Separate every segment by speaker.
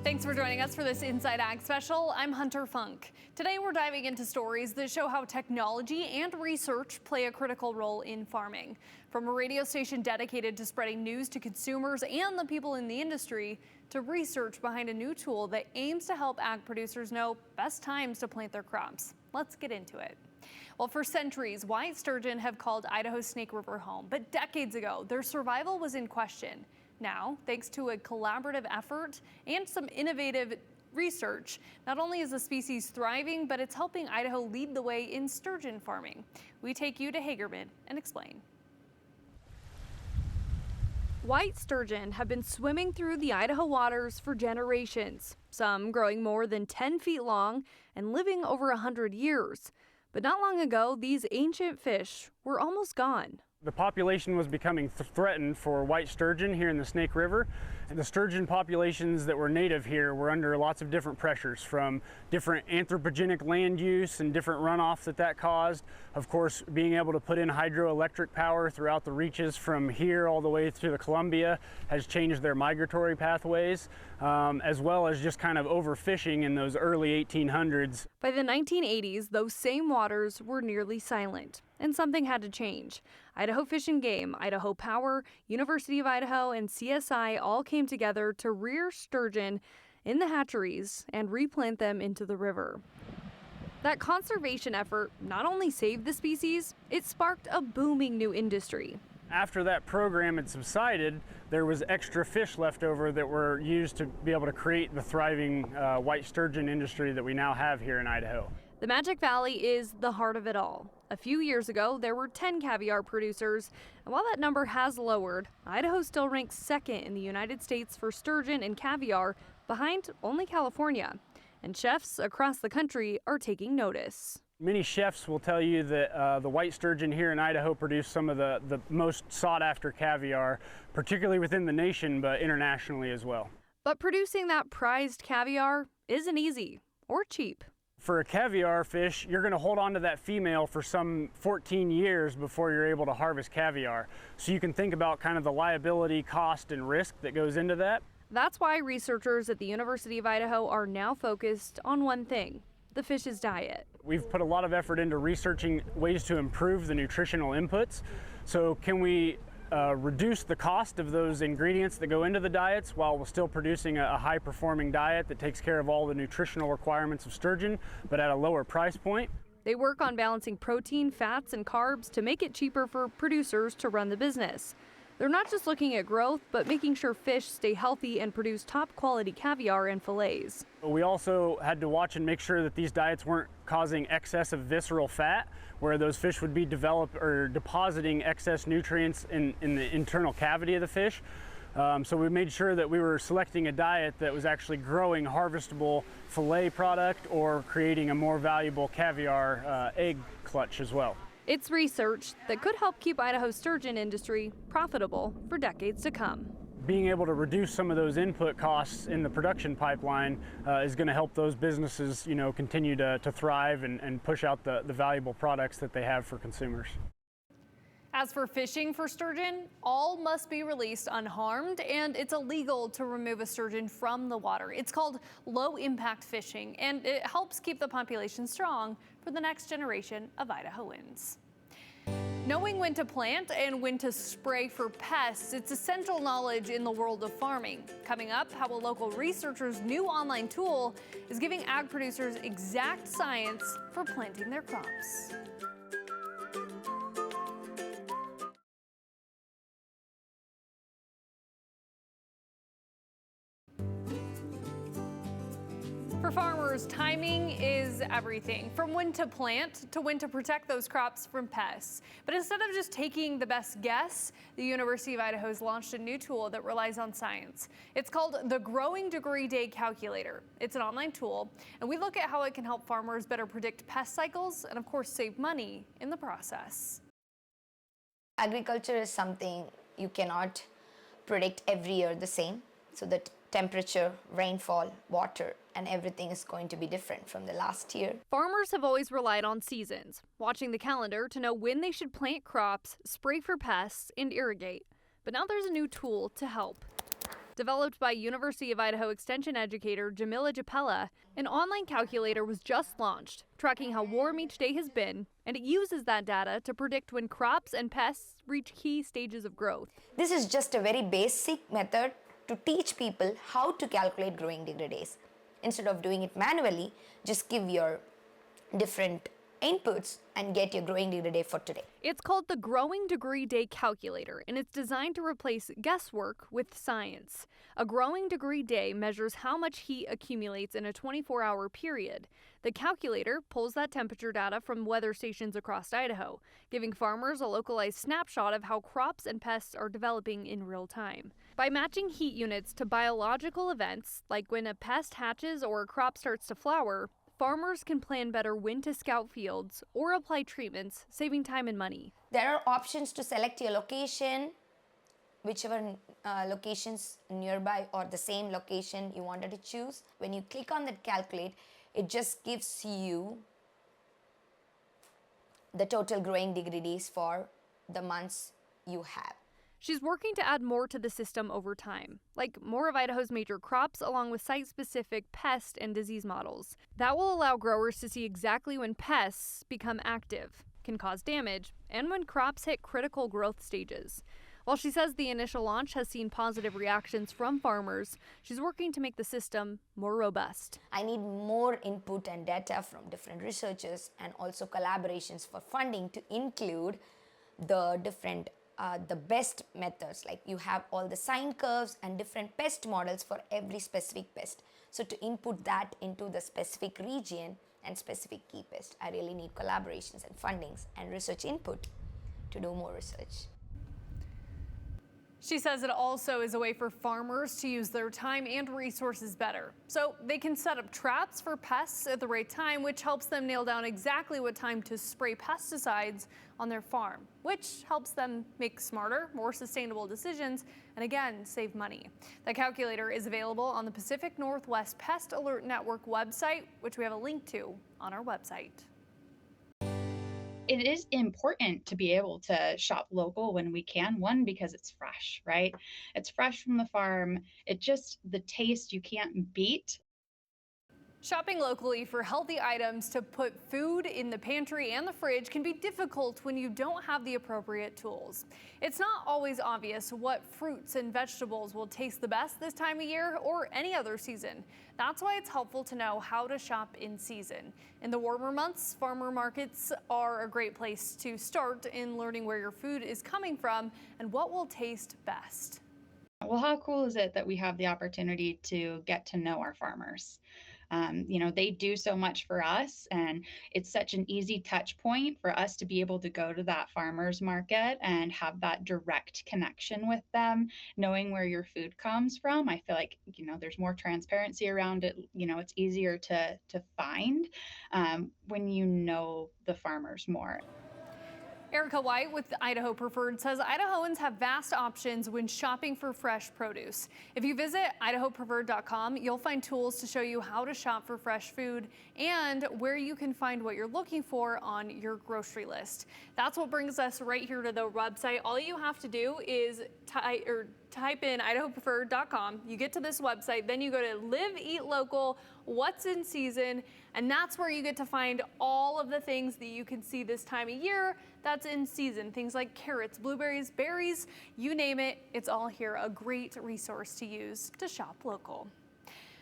Speaker 1: Thanks for joining us for this Inside Ag special. I'm Hunter Funk. Today we're diving into stories that show how technology and research play a critical role in farming. From a radio station dedicated to spreading news to consumers and the people in the industry, to research behind a new tool that aims to help ag producers know best times to plant their crops. Let's get into it. Well, for centuries, white sturgeon have called Idaho's Snake River home, but decades ago, their survival was in question. Now, thanks to a collaborative effort and some innovative research, not only is the species thriving, but it's helping Idaho lead the way in sturgeon farming. We take you to Hagerman and explain. White sturgeon have been swimming through the Idaho waters for generations, some growing more than 10 feet long and living over 100 years. But not long ago, these ancient fish were almost gone.
Speaker 2: The population was becoming threatened for white sturgeon here in the Snake River. And the sturgeon populations that were native here were under lots of different pressures, from different anthropogenic land use and different runoff that caused. Of course, being able to put in hydroelectric power throughout the reaches from here all the way to the Columbia has changed their migratory pathways, as well as just kind of overfishing in those early 1800s.
Speaker 1: By the 1980s, those same waters were nearly silent, and something had to change. Idaho Fish and Game, Idaho Power, University of Idaho, and CSI all came together to rear sturgeon in the hatcheries and replant them into the river. That conservation effort not only saved the species, it sparked a booming new industry.
Speaker 2: After that program had subsided, there was extra fish left over that were used to be able to create the thriving white sturgeon industry that we now have here in Idaho.
Speaker 1: The Magic Valley is the heart of it all. A few years ago, there were 10 caviar producers, and while that number has lowered, Idaho still ranks second in the United States for sturgeon and caviar, behind only California. And chefs across the country are taking notice.
Speaker 2: Many chefs will tell you that the white sturgeon here in Idaho produce some of the most sought-after caviar, particularly within the nation, but internationally as well.
Speaker 1: But producing that prized caviar isn't easy or cheap.
Speaker 2: For a caviar fish, you're going to hold on to that female for some 14 years before you're able to harvest caviar. So you can think about kind of the liability, cost, and risk that goes into that.
Speaker 1: That's why researchers at the University of Idaho are now focused on one thing: the fish's diet.
Speaker 2: We've put a lot of effort into researching ways to improve the nutritional inputs. So can we reduce the cost of those ingredients that go into the diets while we're still producing a high-performing diet that takes care of all the nutritional requirements of sturgeon, but at a lower price point?
Speaker 1: They work on balancing protein, fats, and carbs to make it cheaper for producers to run the business. They're not just looking at growth, but making sure fish stay healthy and produce top-quality caviar and fillets.
Speaker 2: We also had to watch and make sure that these diets weren't causing excess of visceral fat, where those fish would be depositing excess nutrients in the internal cavity of the fish. So we made sure that we were selecting a diet that was actually growing harvestable fillet product or creating a more valuable caviar egg clutch as well.
Speaker 1: It's research that could help keep Idaho's sturgeon industry profitable for decades to come.
Speaker 2: Being able to reduce some of those input costs in the production pipeline is going to help those businesses, continue to thrive and push out the valuable products that they have for consumers.
Speaker 1: As for fishing for sturgeon, all must be released unharmed, and it's illegal to remove a sturgeon from the water. It's called low-impact fishing, and it helps keep the population strong for the next generation of Idahoans. Knowing when to plant and when to spray for pests, it's essential knowledge in the world of farming. Coming up, how a local researcher's new online tool is giving ag producers exact science for planting their crops. For farmers, timing is everything, from when to plant to when to protect those crops from pests. But instead of just taking the best guess, the University of Idaho has launched a new tool that relies on science. It's called the Growing Degree Day Calculator. It's an online tool, and we look at how it can help farmers better predict pest cycles and, of course, save money in the process.
Speaker 3: Agriculture is something you cannot predict every year the same. So that temperature, rainfall, water, and everything is going to be different from the last year.
Speaker 1: Farmers have always relied on seasons, watching the calendar to know when they should plant crops, spray for pests, and irrigate. But now there's a new tool to help. Developed by University of Idaho Extension educator Jamila Japella, an online calculator was just launched, tracking how warm each day has been, and it uses that data to predict when crops and pests reach key stages of growth.
Speaker 3: This is just a very basic method to teach people how to calculate growing degree days. Instead of doing it manually, just give your different inputs and get your growing degree day for today.
Speaker 1: It's called the Growing Degree Day Calculator, and it's designed to replace guesswork with science. A growing degree day measures how much heat accumulates in a 24-hour period. The calculator pulls that temperature data from weather stations across Idaho, giving farmers a localized snapshot of how crops and pests are developing in real time. By matching heat units to biological events, like when a pest hatches or a crop starts to flower, farmers can plan better when to scout fields or apply treatments, saving time and money.
Speaker 3: There are options to select your location, whichever locations nearby or the same location you wanted to choose. When you click on that calculate, it just gives you the total growing degree days for the months you have.
Speaker 1: She's working to add more to the system over time, like more of Idaho's major crops along with site-specific pest and disease models. That will allow growers to see exactly when pests become active, can cause damage, and when crops hit critical growth stages. While she says the initial launch has seen positive reactions from farmers, she's working to make the system more robust.
Speaker 3: I need more input and data from different researchers and also collaborations for funding to include the different the best methods, like you have all the sine curves and different pest models for every specific pest. So to input that into the specific region and specific key pest, I really need collaborations and fundings and research input to do more research.
Speaker 1: She says it also is a way for farmers to use their time and resources better. So they can set up traps for pests at the right time, which helps them nail down exactly what time to spray pesticides on their farm, which helps them make smarter, more sustainable decisions, and again, save money. The calculator is available on the Pacific Northwest Pest Alert Network website, which we have a link to on our website.
Speaker 4: It is important to be able to shop local when we can. One, because it's fresh, right? It's fresh from the farm. The taste you can't beat.
Speaker 1: Shopping locally for healthy items to put food in the pantry and the fridge can be difficult when you don't have the appropriate tools. It's not always obvious what fruits and vegetables will taste the best this time of year or any other season. That's why it's helpful to know how to shop in season. In the warmer months, farmer markets are a great place to start in learning where your food is coming from and what will taste best.
Speaker 4: Well, how cool is it that we have the opportunity to get to know our farmers? They do so much for us, and it's such an easy touch point for us to be able to go to that farmer's market and have that direct connection with them, knowing where your food comes from. I feel like, there's more transparency around it. It's easier to find when you know the farmers more.
Speaker 1: Erica White with Idaho Preferred says Idahoans have vast options when shopping for fresh produce. If you visit idahopreferred.com, you'll find tools to show you how to shop for fresh food and where you can find what you're looking for on your grocery list. That's what brings us right here to the website. All you have to do is type in idahopreferred.com. You get to this website, then you go to Live, Eat Local, What's in Season, and that's where you get to find all of the things that you can see this time of year that's in season. Things like carrots, blueberries, berries, you name it, it's all here. A great resource to use to shop local.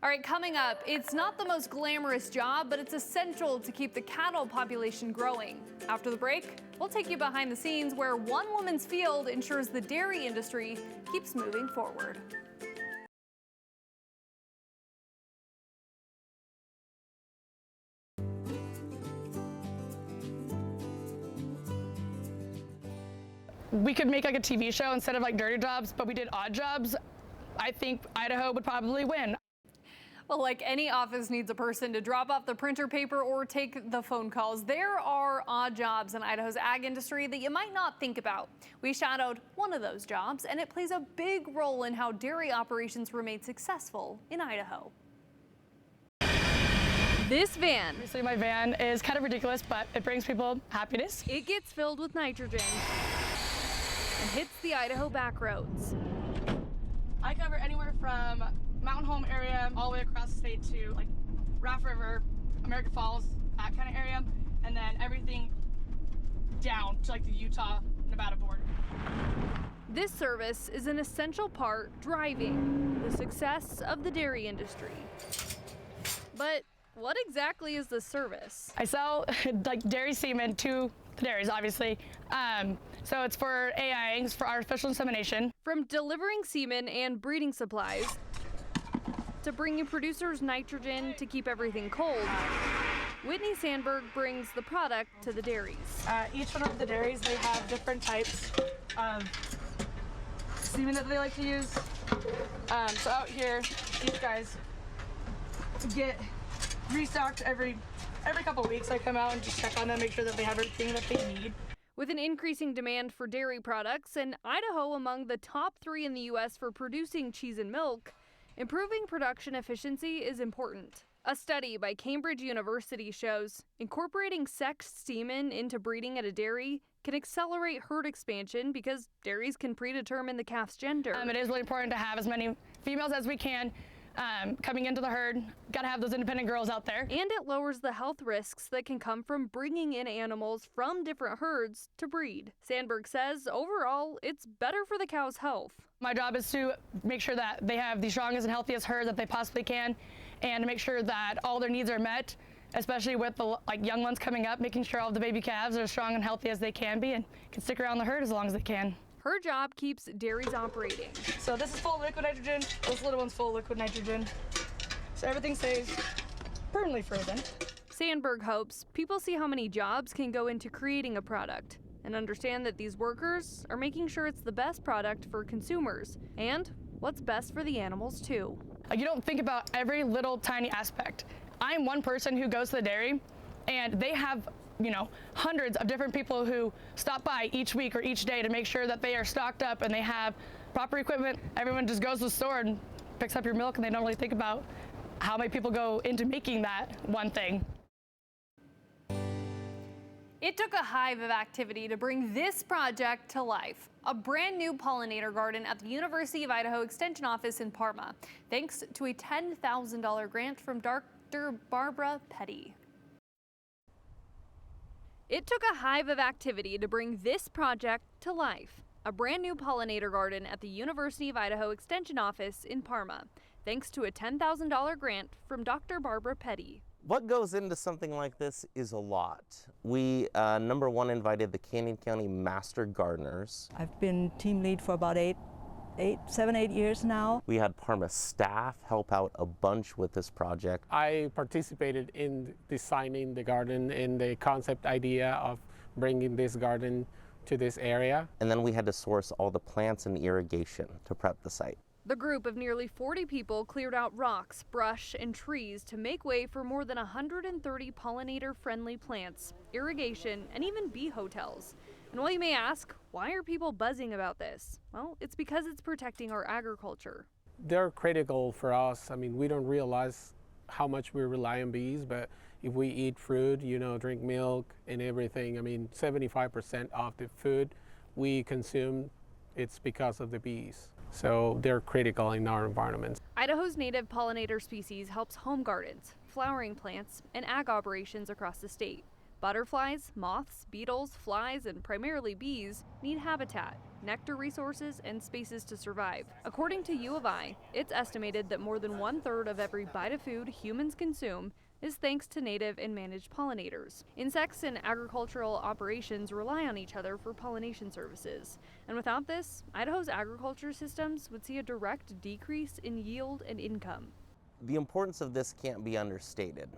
Speaker 1: All right, coming up, it's not the most glamorous job, but it's essential to keep the cattle population growing. After the break, we'll take you behind the scenes where one woman's field ensures the dairy industry keeps moving forward.
Speaker 5: We could make like a TV show instead of like dirty jobs, but we did odd jobs. I think Idaho would probably win.
Speaker 1: Well, like any office needs a person to drop off the printer paper or take the phone calls, there are odd jobs in Idaho's ag industry that you might not think about. We shadowed one of those jobs, and it plays a big role in how dairy operations remain successful in Idaho. This van.
Speaker 5: Obviously my van is kind of ridiculous, but it brings people happiness.
Speaker 1: It gets filled with nitrogen and hits the Idaho back roads.
Speaker 5: I cover anywhere from from Mountain Home area all the way across the state to like Raft River, American Falls, that kind of area, and then everything down to like the Utah-Nevada border.
Speaker 1: This service is an essential part driving the success of the dairy industry. But what exactly is this service?
Speaker 5: I sell like dairy semen to the dairies, obviously. So it's for AI eggs, for artificial insemination.
Speaker 1: From delivering semen and breeding supplies to bringing producers nitrogen to keep everything cold, Whitney Sandberg brings the product to the dairies.
Speaker 5: Each one of the dairies, they have different types of semen that they like to use. So out here, these guys get restocked every couple of weeks. I come out and just check on them, make sure that they have everything that they need.
Speaker 1: With an increasing demand for dairy products and Idaho among the top 3 in the U.S. for producing cheese and milk, improving production efficiency is important. A study by Cambridge University shows incorporating sexed semen into breeding at a dairy can accelerate herd expansion because dairies can predetermine the calf's gender.
Speaker 5: It is really important to have as many females as we can coming into the herd. Gotta have those independent girls out there.
Speaker 1: And it lowers the health risks that can come from bringing in animals from different herds to breed. Sandberg says overall, it's better for the cow's health.
Speaker 5: My job is to make sure that they have the strongest and healthiest herd that they possibly can, and to make sure that all their needs are met, especially with the young ones coming up, making sure all the baby calves are as strong and healthy as they can be and can stick around the herd as long as they can.
Speaker 1: Her job keeps dairies operating.
Speaker 5: So this is full of liquid nitrogen, this little one's full of liquid nitrogen. So everything stays permanently frozen.
Speaker 1: Sandberg hopes people see how many jobs can go into creating a product and understand that these workers are making sure it's the best product for consumers and what's best for the animals too.
Speaker 5: You don't think about every little tiny aspect. I'm one person who goes to the dairy and they have hundreds of different people who stop by each week or each day to make sure that they are stocked up and they have proper equipment. Everyone just goes to the store and picks up your milk, and they don't really think about how many people go into making that one thing.
Speaker 1: It took a hive of activity to bring this project to life. A brand new pollinator garden at the University of Idaho Extension Office in Parma, thanks to a $10,000 grant from Dr. Barbara Petty. It took a hive of activity to bring this project to life. A brand new pollinator garden at the University of Idaho Extension Office in Parma, thanks to a $10,000 grant from Dr. Barbara Petty.
Speaker 6: What goes into something like this is a lot. We, number one, invited the Canyon County Master Gardeners.
Speaker 7: I've been team lead for about 7, 8 years now.
Speaker 6: We had Parma staff help out a bunch with this project.
Speaker 8: I participated in designing the garden and the concept idea of bringing this garden to this area.
Speaker 6: And then we had to source all the plants and irrigation to prep the site.
Speaker 1: The group of nearly 40 people cleared out rocks, brush, and trees to make way for more than 130 pollinator-friendly plants, irrigation, and even bee hotels. And while you may ask, why are people buzzing about this? Well, it's because it's protecting our agriculture.
Speaker 8: They're critical for us. I mean, we don't realize how much we rely on bees, but if we eat fruit, drink milk and everything, I mean, 75% of the food we consume, it's because of the bees. So they're critical in our environment.
Speaker 1: Idaho's native pollinator species helps home gardens, flowering plants, and ag operations across the state. Butterflies, moths, beetles, flies, and primarily bees need habitat, nectar resources, and spaces to survive. According to U of I, it's estimated that more than 1/3 of every bite of food humans consume is thanks to native and managed pollinators. Insects and agricultural operations rely on each other for pollination services. And without this, Idaho's agriculture systems would see a direct decrease in yield and income.
Speaker 6: The importance of this can't be understated.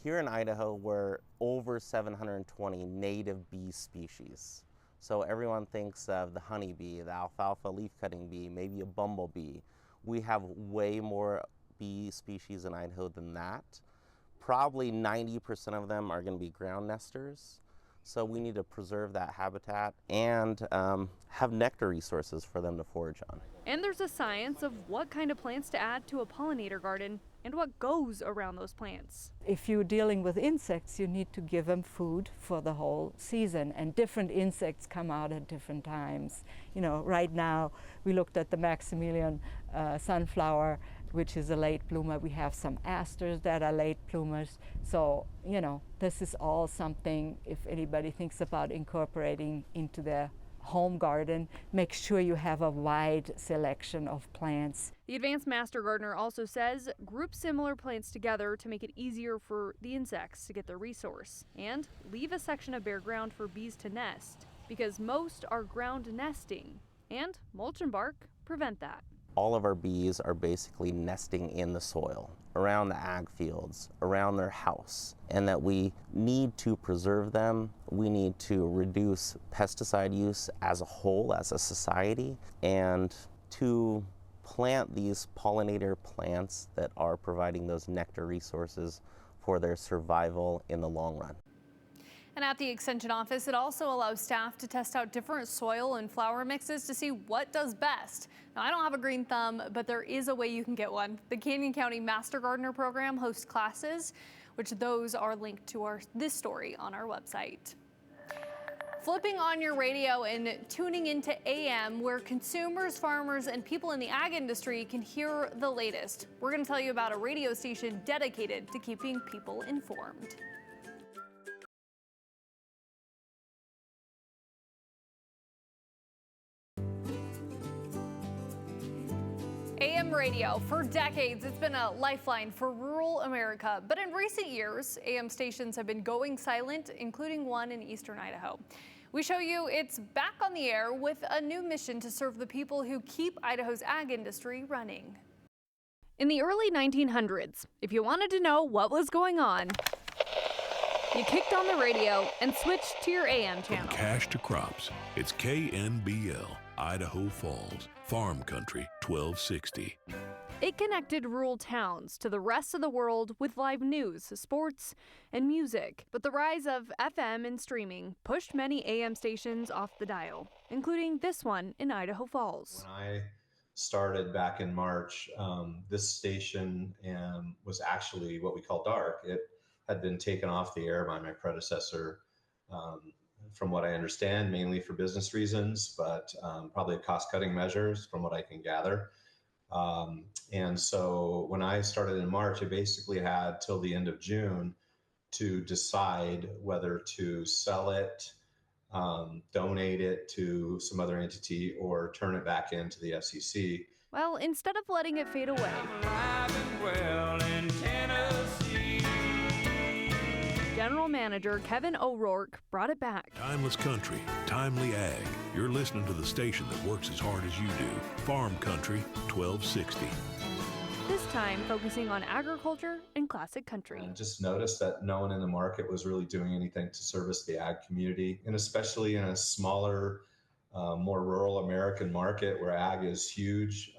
Speaker 6: Here in Idaho, we're over 720 native bee species. So everyone thinks of the honeybee, the alfalfa leaf-cutting bee, maybe a bumblebee. We have way more bee species in Idaho than that. Probably 90% of them are going to be ground nesters. So we need to preserve that habitat and have nectar resources for them to forage on.
Speaker 1: And there's a science of what kind of plants to add to a pollinator garden and what goes around those plants.
Speaker 7: If you're dealing with insects, you need to give them food for the whole season, and different insects come out at different times. You know, right now we looked at the Maximilian sunflower, which is a late bloomer. We have some asters that are late bloomers. So, you know, this is all something, if anybody thinks about incorporating into their home garden, make sure you have a wide selection of plants.
Speaker 1: The Advanced Master Gardener also says group similar plants together to make it easier for the insects to get their resource, and leave a section of bare ground for bees to nest, because most are ground nesting, and mulch and bark prevent that.
Speaker 6: All of our bees are basically nesting in the soil, around the ag fields, around their house, and that we need to preserve them. We need to reduce pesticide use as a whole, as a society, and to plant these pollinator plants that are providing those nectar resources for their survival in the long run.
Speaker 1: And at the Extension office, it also allows staff to test out different soil and flower mixes to see what does best. Now, I don't have a green thumb, but there is a way you can get one. The Canyon County Master Gardener program hosts classes, which those are linked to this story on our website. Flipping on your radio and tuning into AM, where consumers, farmers, and people in the ag industry can hear the latest. We're going to tell you about a radio station dedicated to keeping people informed. AM radio. For decades, it's been a lifeline for rural America. But in recent years, AM stations have been going silent, including one in eastern Idaho. We show you it's back on the air with a new mission to serve the people who keep Idaho's ag industry running. In the early 1900s, if you wanted to know what was going on, you kicked on the radio and switched to your AM channel.
Speaker 9: From cash to crops, it's KNBL, Idaho Falls, Farm Country 1260.
Speaker 1: It connected rural towns to the rest of the world with live news, sports, and music. But the rise of FM and streaming pushed many AM stations off the dial, including this one in Idaho Falls.
Speaker 10: When I started back in March, this station was actually what we call dark. It had been taken off the air by my predecessor, from what I understand, mainly for business reasons, but probably cost-cutting measures from what I can gather. And so when I started in March, I basically had till the end of June to decide whether to sell it, donate it to some other entity, or turn it back into the FCC.
Speaker 1: Well, instead of letting it fade away, General Manager Kevin O'Rourke brought it back.
Speaker 9: Timeless country, timely ag. You're listening to the station that works as hard as you do. Farm Country 1260.
Speaker 1: This time focusing on agriculture and classic country.
Speaker 10: I just noticed that no one in the market was really doing anything to service the ag community, and especially in a smaller, more rural American market where ag is huge.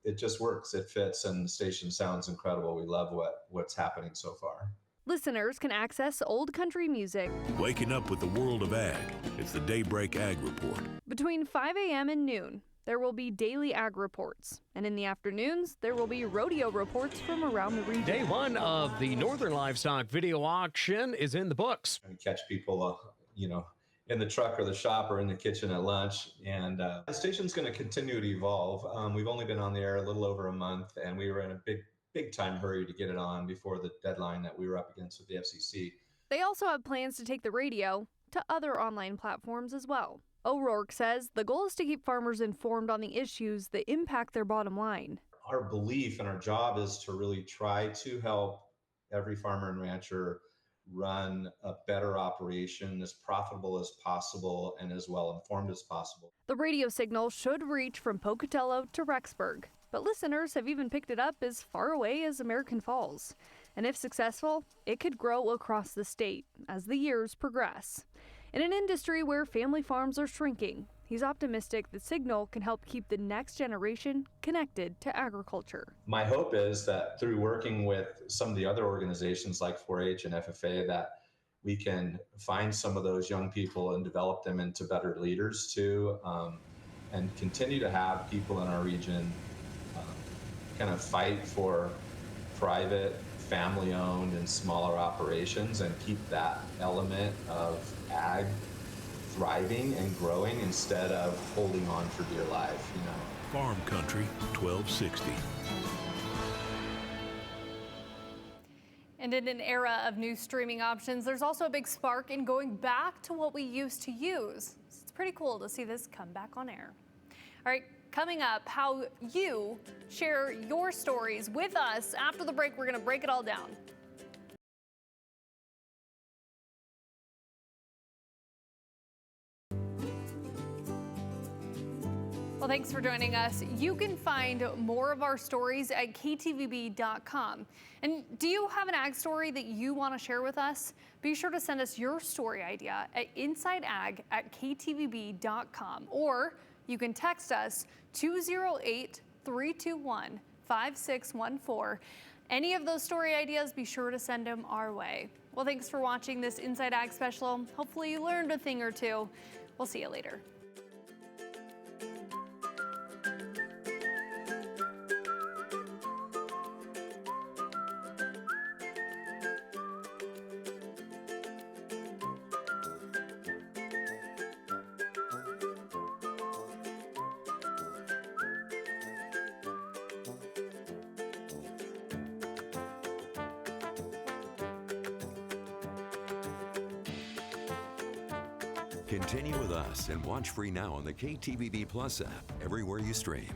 Speaker 10: It just works, it fits, and the station sounds incredible. We love what's happening so far.
Speaker 1: Listeners can access old country music.
Speaker 9: Waking up with the world of ag. It's the Daybreak Ag Report.
Speaker 1: Between 5 a.m. and noon, there will be daily ag reports. And in the afternoons, there will be rodeo reports from around the region.
Speaker 11: Day one of the Northern Livestock Video Auction is in the books.
Speaker 10: We catch people, in the truck or the shop or in the kitchen at lunch. And the station's going to continue to evolve. We've only been on the air a little over a month, and we were in a big time hurry to get it on before the deadline that we were up against with the FCC.
Speaker 1: They also have plans to take the radio to other online platforms as well. O'Rourke says the goal is to keep farmers informed on the issues that impact their bottom line.
Speaker 10: Our belief and our job is to really try to help every farmer and rancher run a better operation, as profitable as possible and as well informed as possible.
Speaker 1: The radio signal should reach from Pocatello to Rexburg, but listeners have even picked it up as far away as American Falls. And if successful, it could grow across the state as the years progress. In an industry where family farms are shrinking, he's optimistic the signal can help keep the next generation connected to agriculture.
Speaker 10: My hope is that through working with some of the other organizations like 4-H and FFA, that we can find some of those young people and develop them into better leaders too, and continue to have people in our region kind of fight for private, family-owned, and smaller operations and keep that element of ag thriving and growing instead of holding on for dear life, you know.
Speaker 9: Farm Country 1260.
Speaker 1: And in an era of new streaming options, there's also a big spark in going back to what we used to use. It's pretty cool to see this come back on air. All right, coming up, how you share your stories with us. After the break, we're going to break it all down. Well, thanks for joining us. You can find more of our stories at ktvb.com. And do you have an ag story that you want to share with us? Be sure to send us your story idea at insideag@ktvb.com, or you can text us 208-321-5614. Any of those story ideas, be sure to send them our way. Well, thanks for watching this Inside Ag special. Hopefully you learned a thing or two. We'll see you later.
Speaker 12: Continue with us and watch free now on the KTVB Plus app everywhere you stream.